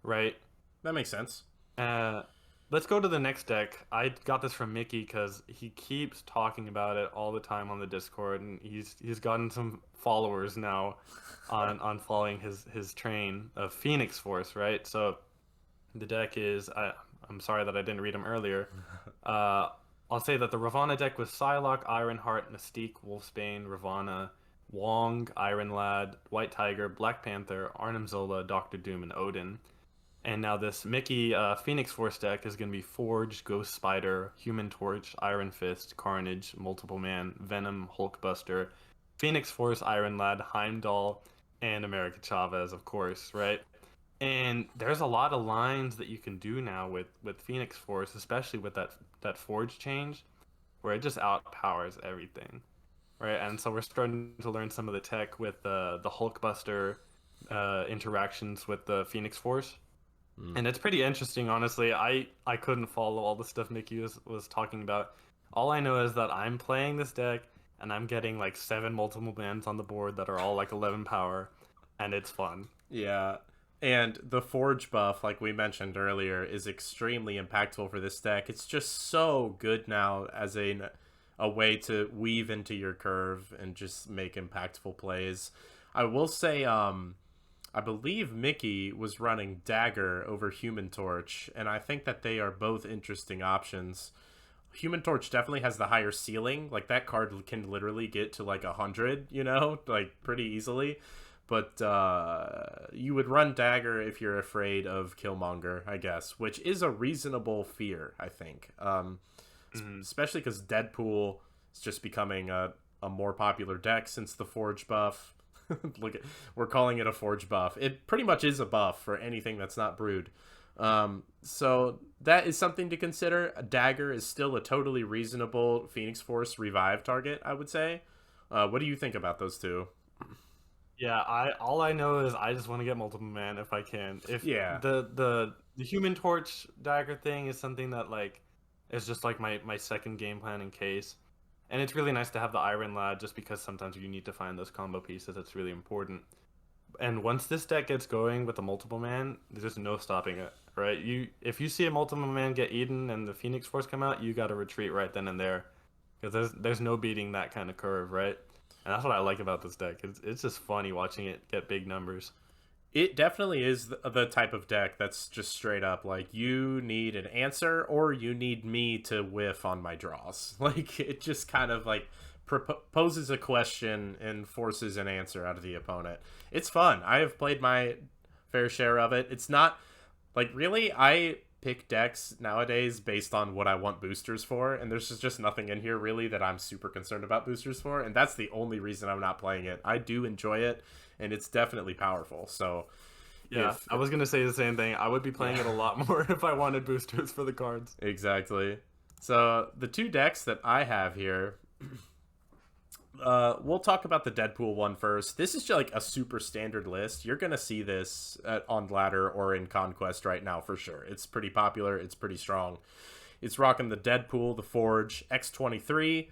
[SPEAKER 2] right?
[SPEAKER 1] That makes sense.
[SPEAKER 2] Uh, let's go to the next deck. I got this from Mickey because he keeps talking about it all the time on the Discord, and he's gotten some followers now on following his train of Phoenix Force, right? So the deck is I'm sorry that I didn't read him earlier. I'll say that the Ravana deck was Psylocke, Ironheart, Mystique, Wolfsbane, Ravana, Wong, Iron Lad, White Tiger, Black Panther, Arnim Zola, Doctor Doom, and Odin. And now this Mickey Phoenix Force deck is going to be Forge, Ghost Spider, Human Torch, Iron Fist, Carnage, Multiple Man, Venom, Hulkbuster, Phoenix Force, Iron Lad, Heimdall, and America Chavez, of course, right? And there's a lot of lines that you can do now with Phoenix Force, especially with that Forge change, where it just outpowers everything. right? And so we're starting to learn some of the tech with the Hulkbuster interactions with the Phoenix Force.
[SPEAKER 1] Mm.
[SPEAKER 2] And it's pretty interesting, honestly. I couldn't follow all the stuff Mickey was talking about. All I know is that I'm playing this deck and I'm getting like 7 multiple bands on the board that are all like 11 power, and it's fun.
[SPEAKER 1] Yeah. And the Forge buff, like we mentioned earlier, is extremely impactful for this deck. It's just so good now as a way to weave into your curve and just make impactful plays. I will say, I believe Mickey was running Dagger over Human Torch, and I think that they are both interesting options. Human Torch definitely has the higher ceiling. Like that card can literally get to like 100, like pretty easily. But you would run Dagger if you're afraid of Killmonger, I guess, which is a reasonable fear, I think. Especially because Deadpool is just becoming a more popular deck since the Forge buff. We're calling it a Forge buff. It pretty much is a buff for anything that's not brewed. So that is something to consider. A Dagger is still a totally reasonable Phoenix Force revive target, I would say. What do you think about those two?
[SPEAKER 2] Yeah, I all I know is I just want to get multiple man if I can. If
[SPEAKER 1] Yeah.
[SPEAKER 2] the Human Torch dagger thing is something that like is just like my second game plan in case. And it's really nice to have the Iron Lad just because sometimes you need to find those combo pieces. It's really important. And once this deck gets going with the multiple man, there's just no stopping it, right? If you see a multiple man get eaten and the Phoenix Force come out, you got to retreat right then and there because there's no beating that kind of curve, right? And that's what I like about this deck. It's just funny watching it get big numbers.
[SPEAKER 1] It definitely is the type of deck that's just straight up like you need an answer or you need me to whiff on my draws. Like it just kind of like poses a question and forces an answer out of the opponent. It's fun. I have played my fair share of it. It's not like really I pick decks nowadays based on what I want boosters for, and there's just nothing in here really that I'm super concerned about boosters for, and that's the only reason I'm not playing it. I do enjoy it, and it's definitely powerful. So
[SPEAKER 2] Yeah,
[SPEAKER 1] if
[SPEAKER 2] I was gonna say the same thing. I would be playing it a
[SPEAKER 1] yeah,
[SPEAKER 2] lot more if I wanted boosters for the cards.
[SPEAKER 1] exactly. So the two decks that I have here, we'll talk about the Deadpool one first. This is just like a super standard list. You're gonna see this on Ladder or in Conquest right now for sure. It's pretty popular. It's pretty strong. It's rocking the Deadpool, the Forge, X23,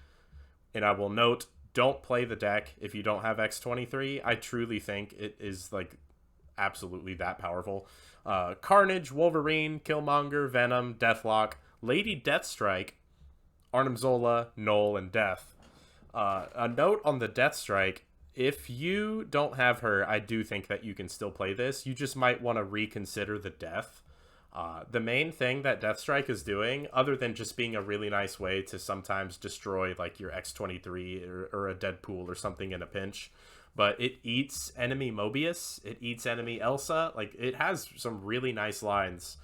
[SPEAKER 1] and I will note, don't play the deck if you don't have X23. I truly think it is like absolutely that powerful. Carnage, Wolverine, Killmonger, Venom, Deathlock, Lady Deathstrike, Arnim Zola, Null, and Death. A note on the Deathstrike: if you don't have her, I do think that you can still play this. You just might want to reconsider the death. The main thing that Deathstrike is doing, other than just being a really nice way to sometimes destroy like your X23 or a Deadpool or something in a pinch, but it eats enemy Mobius, it eats enemy Elsa. Like it has some really nice lines,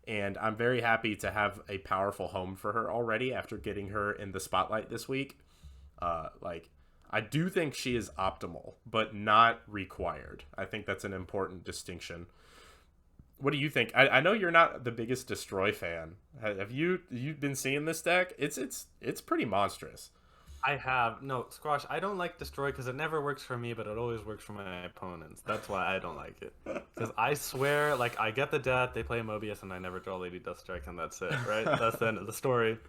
[SPEAKER 1] and I'm very happy to have a powerful home for her already after getting her in the spotlight this week. Like I do think she is optimal, but not required. I think that's an important distinction. What do you think? I know you're not the biggest Destroy fan. Have you been seeing this deck? It's pretty monstrous.
[SPEAKER 2] I have no Squash. I don't like Destroy because it never works for me, but it always works for my opponents. That's why I don't like it. Because I swear, like I get the death, they play Mobius, and I never draw Lady Deathstrike, and that's it, right? That's the end of the story,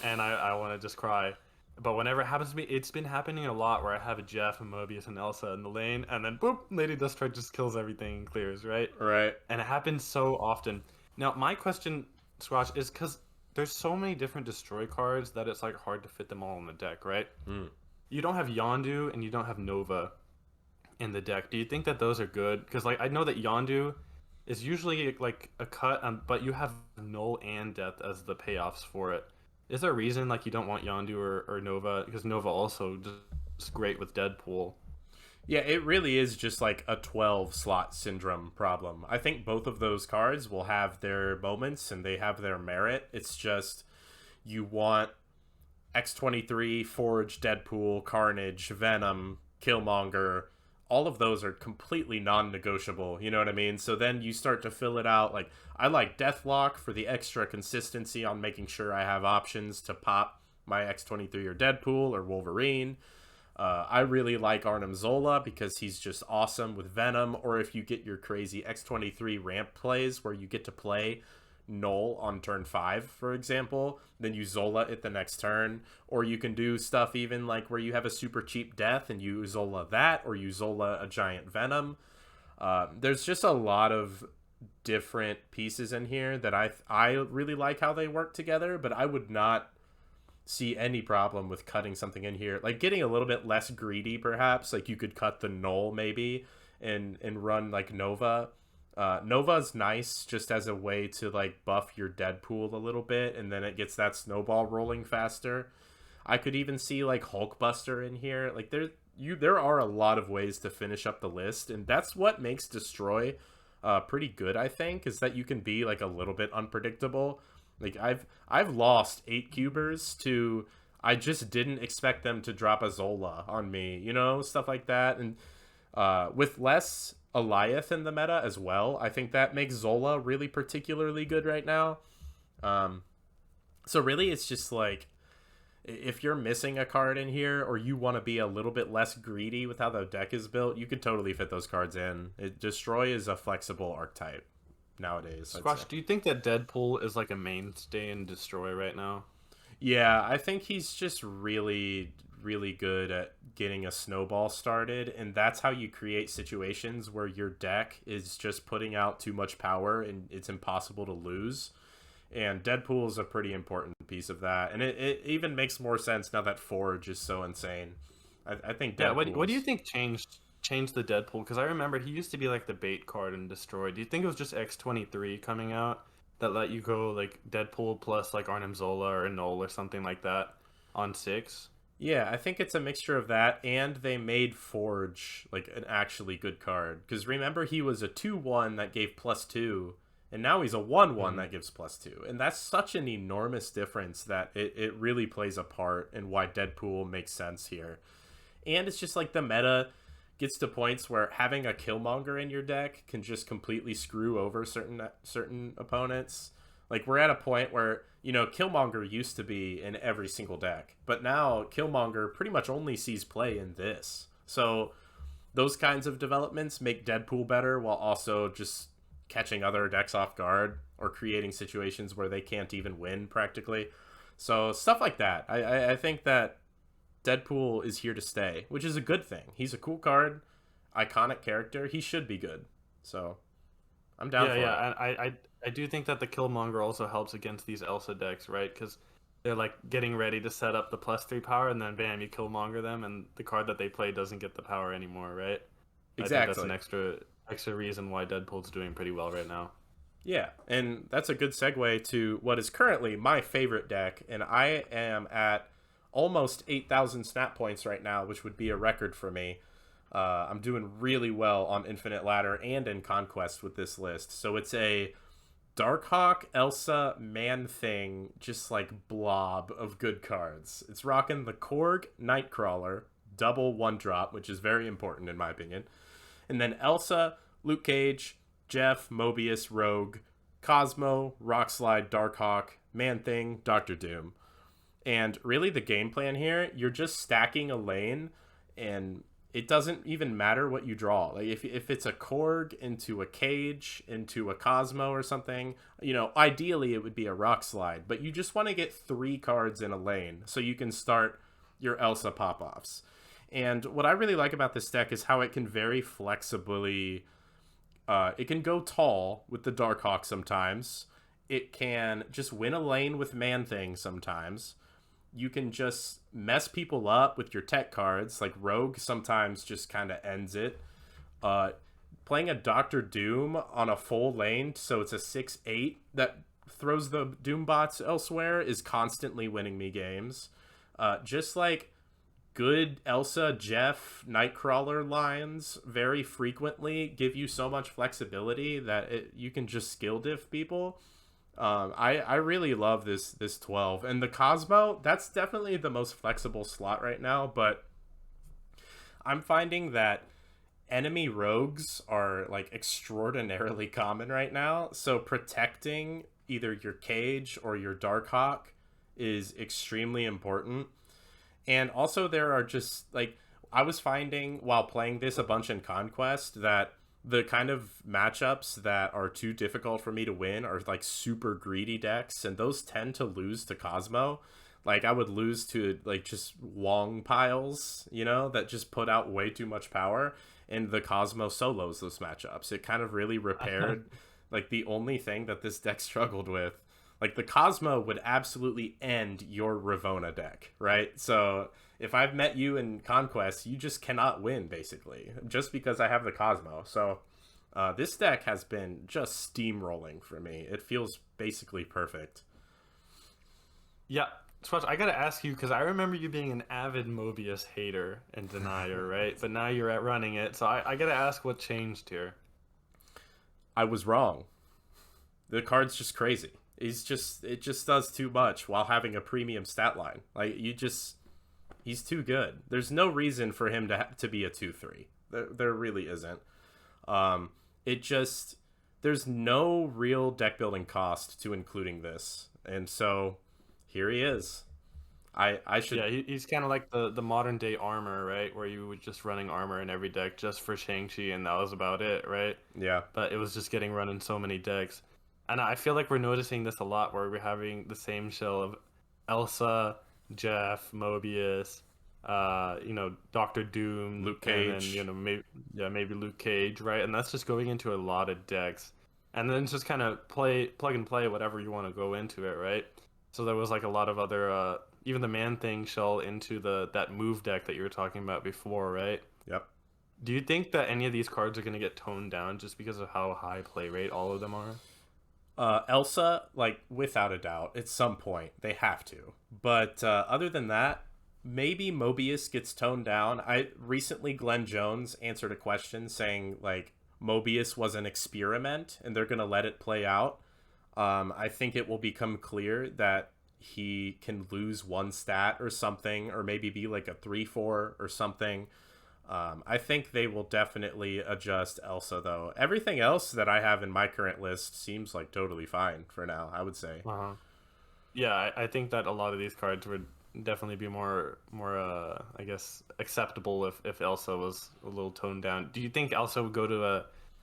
[SPEAKER 2] and I want to just cry. But whenever it happens to me, it's been happening a lot where I have a Jeff and Mobius and Elsa in the lane, and then boop, Lady Deathstrike just kills everything and clears, right?
[SPEAKER 1] Right.
[SPEAKER 2] And it happens so often. Now, my question, Squash, is because there's so many different destroy cards that it's like hard to fit them all in the deck, right?
[SPEAKER 1] Mm.
[SPEAKER 2] You don't have Yondu and you don't have Nova in the deck. Do you think that those are good? Because like I know that Yondu is usually like a cut, but you have Null and Death as the payoffs for it. Is there a reason like you don't want Yondu or Nova? Because Nova also is great with Deadpool.
[SPEAKER 1] Yeah, it really is just like a 12 slot syndrome problem. I think both of those cards will have their moments and they have their merit. It's just you want X23, Forge, Deadpool, Carnage, Venom, Killmonger. All of those are completely non-negotiable, you know what I mean? So then you start to fill it out. Like, I like Deathlock for the extra consistency on making sure I have options to pop my X23 or Deadpool or Wolverine. I really like Arnim Zola because he's just awesome with Venom, or if you get your crazy X-23 ramp plays where you get to play Null on turn 5, for example, then you Zola it the next turn, or you can do stuff even like where you have a super cheap death and you Zola that, or you Zola a giant Venom. There's just a lot of different pieces in here that I really like how they work together, but I would not see any problem with cutting something in here, like getting a little bit less greedy perhaps. Like you could cut the Null maybe and run like Nova. Nova's nice just as a way to like buff your Deadpool a little bit, and then it gets that snowball rolling faster. I could even see like Hulkbuster in here. Like there are a lot of ways to finish up the list, and that's what makes Destroy pretty good, I think, is that you can be like a little bit unpredictable. Like I've lost 8 cubers to I just didn't expect them to drop a Zola on me, stuff like that. And with less Eliath in the meta as well, I think that makes Zola really particularly good right now. So really it's just like if you're missing a card in here or you want to be a little bit less greedy with how the deck is built, you could totally fit those cards in. Destroy is a flexible archetype nowadays.
[SPEAKER 2] Squash, do you think that Deadpool is like a mainstay in Destroy right now?
[SPEAKER 1] Yeah, I think he's just really, really good at getting a snowball started, and that's how you create situations where your deck is just putting out too much power and it's impossible to lose. And Deadpool is a pretty important piece of that, and it even makes more sense now that Forge is so insane. I think Deadpool.
[SPEAKER 2] Yeah, what do you think changed the Deadpool? Because I remembered he used to be like the bait card in Destroy. Do you think it was just X-23 coming out that let you go like Deadpool plus like Arnim Zola or Null or something like that on 6?
[SPEAKER 1] Yeah, I think it's a mixture of that, and they made Forge like an actually good card. Because remember, he was a 2/1 that gave +2, and now he's a 1/1 that gives +2. And that's such an enormous difference that it really plays a part in why Deadpool makes sense here. And it's just like the meta gets to points where having a Killmonger in your deck can just completely screw over certain opponents. Like we're at a point where, Killmonger used to be in every single deck, but now Killmonger pretty much only sees play in this. So those kinds of developments make Deadpool better while also just catching other decks off guard or creating situations where they can't even win practically. So stuff like that. I think that Deadpool is here to stay, which is a good thing. He's a cool card, iconic character. He should be good. So I'm down for it.
[SPEAKER 2] Yeah, I do think that the Killmonger also helps against these Elsa decks, right? Because they're like getting ready to set up the +3 power, and then bam, you Killmonger them, and the card that they play doesn't get the power anymore, right?
[SPEAKER 1] Exactly.
[SPEAKER 2] I think that's an extra reason why Deadpool's doing pretty well right now.
[SPEAKER 1] Yeah, and that's a good segue to what is currently my favorite deck, and I am at almost 8,000 snap points right now, which would be a record for me. I'm doing really well on Infinite Ladder and in Conquest with this list. So it's a Darkhawk, Elsa, Man-Thing, just like blob of good cards. It's rocking the Korg, Nightcrawler, double 1-drop, which is very important in my opinion. And then Elsa, Luke Cage, Jeff, Mobius, Rogue, Cosmo, Rockslide, Darkhawk, Man-Thing, Doctor Doom. And really the game plan here, you're just stacking a lane, and it doesn't even matter what you draw. Like if it's a Korg into a Cage, into a Cosmo or something, ideally it would be a Rockslide, but you just want to get 3 cards in a lane so you can start your Elsa pop-offs. And what I really like about this deck is how it can very flexibly, it can go tall with the Darkhawk sometimes. It can just win a lane with Man-Thing sometimes. You can just mess people up with your tech cards, like Rogue sometimes just kind of ends it. Playing a Doctor Doom on a full lane, so it's a 6/8 that throws the Doom bots elsewhere, is constantly winning me games. Just like good Elsa, Jeff, Nightcrawler lines very frequently give you so much flexibility that you can just skill diff people. I really love this 12, and the Cosmo, that's definitely the most flexible slot right now, but I'm finding that enemy rogues are like extraordinarily common right now, so protecting either your Cage or your Darkhawk is extremely important. And also there are just like I was finding while playing this a bunch in Conquest that the kind of matchups that are too difficult for me to win are like super greedy decks, and those tend to lose to Cosmo. Like I would lose to like just Wong piles, that just put out way too much power, and the Cosmo solos those matchups. It kind of really repaired like the only thing that this deck struggled with. Like the Cosmo would absolutely end your Ravona deck, right? So if I've met you in Conquest, you just cannot win, basically, just because I have the Cosmo. So this deck has been just steamrolling for me. It feels basically perfect.
[SPEAKER 2] Yeah. Squash, I gotta ask you, because I remember you being an avid Mobius hater and denier, right? But now you're at running it, so I gotta ask what changed here.
[SPEAKER 1] I was wrong. The card's just crazy. It just does too much while having a premium stat line. Like he's too good. There's no reason for him to be a 2/3. There really isn't. It just there's no real deck building cost to including this, and so here he is. I should.
[SPEAKER 2] Yeah, he's kind of like the modern day armor, right? Where you were just running armor in every deck just for Shang-Chi, and that was about it, right?
[SPEAKER 1] Yeah.
[SPEAKER 2] But it was just getting run in so many decks. And I feel like we're noticing this a lot, where we're having the same shell of Elsa, Jeff, Mobius, Doctor Doom,
[SPEAKER 1] Luke Cage,
[SPEAKER 2] and then maybe Luke Cage, right? And that's just going into a lot of decks, and then just kind of plug and play whatever you want to go into it, right? So there was like a lot of other, even the Man Thing shell into that move deck that you were talking about before, right?
[SPEAKER 1] Yep.
[SPEAKER 2] Do you think that any of these cards are going to get toned down just because of how high play rate all of them are?
[SPEAKER 1] Elsa, like without a doubt, at some point they have to. But other than that, maybe Mobius gets toned down. Glenn Jones answered a question saying like Mobius was an experiment and they're gonna let it play out. I think it will become clear that he can lose one stat or something, or maybe be like a 3/4 or something. I think they will definitely adjust Elsa, though. Everything else that I have in my current list seems like totally fine for now, I would say.
[SPEAKER 2] Yeah, I think that a lot of these cards would definitely be more I guess, acceptable if Elsa was a little toned down. Do you think Elsa would go to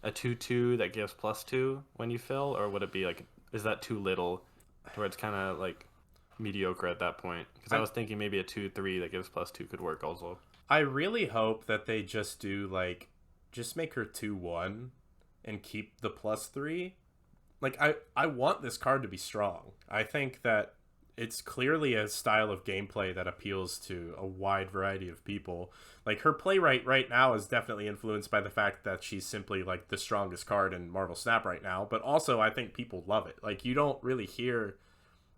[SPEAKER 2] a 2/2 that gives +2 when you fill, or would it be like, is that too little, where it's kind of like mediocre at that point? Because I was thinking maybe a 2/3 that gives +2 could work also.
[SPEAKER 1] I really hope that they just do just make her 2/1 and keep the +3. Like I want this card to be strong. I think that it's clearly a style of gameplay that appeals to a wide variety of people. Like her play right now is definitely influenced by the fact that she's simply like the strongest card in Marvel Snap right now, but also I think people love it. Like you don't really hear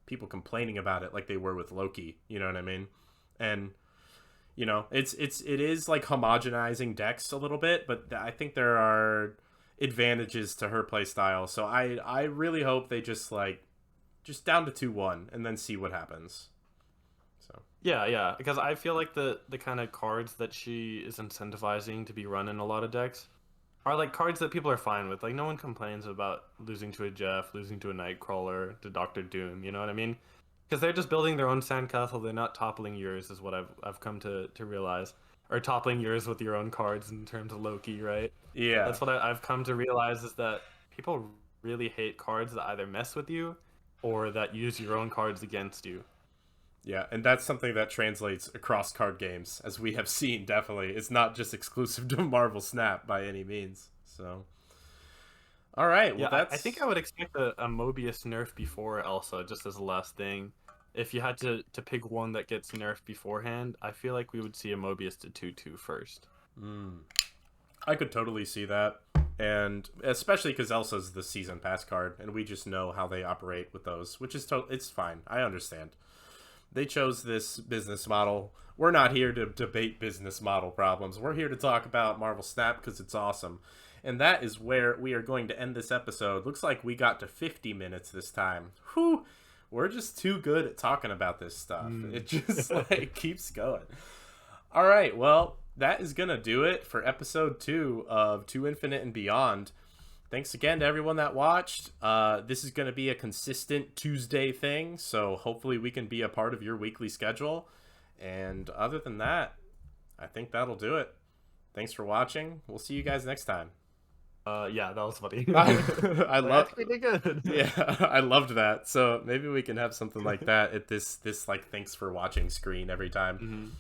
[SPEAKER 1] people complaining about it like they were with Loki, you know what I mean? And it is like homogenizing decks a little bit, but I think there are advantages to her play style. So I really hope they just down to 2/1 and then see what happens. So
[SPEAKER 2] yeah, because I feel like the kind of cards that she is incentivizing to be run in a lot of decks are like cards that people are fine with. Like no one complains about losing to a Jeff, losing to a Nightcrawler, to Doctor Doom. You know what I mean? Because they're just building their own sandcastle. They're not toppling yours, is what I've come to realize. Or toppling yours with your own cards in terms of Loki, right?
[SPEAKER 1] yeah,
[SPEAKER 2] That's what I've come to realize, is that people really hate cards that either mess with you or that use your own cards against you.
[SPEAKER 1] yeah, and that's something that translates across card games, as we have seen. Definitely, it's not just exclusive to Marvel Snap by any means. So, all right, well,
[SPEAKER 2] I think I would expect a Mobius nerf before Elsa, just as a last thing. If you had to pick one that gets nerfed beforehand, I feel like we would see a Mobius to 2/2 first.
[SPEAKER 1] I could totally see that, and especially because Elsa's the season pass card, and we just know how they operate with those, which is it's fine. I understand. They chose this business model. We're not here to debate business model problems. We're here to talk about Marvel Snap because it's awesome. And that is where we are going to end this episode. Looks like we got to 50 minutes this time. Whew! We're just too good at talking about this stuff. It just keeps going. All right, well, that is going to do it for episode 2 of 2 Infinite and Beyond. Thanks again to everyone that watched. This is going to be a consistent Tuesday thing, so hopefully we can be a part of your weekly schedule. And other than that, I think that'll do it. Thanks for watching. We'll see you guys next time.
[SPEAKER 2] Yeah, that was funny.
[SPEAKER 1] I love.
[SPEAKER 2] That's pretty good.
[SPEAKER 1] Yeah, I loved that. So maybe we can have something like that at this like thanks for watching screen every time.
[SPEAKER 2] Mhm.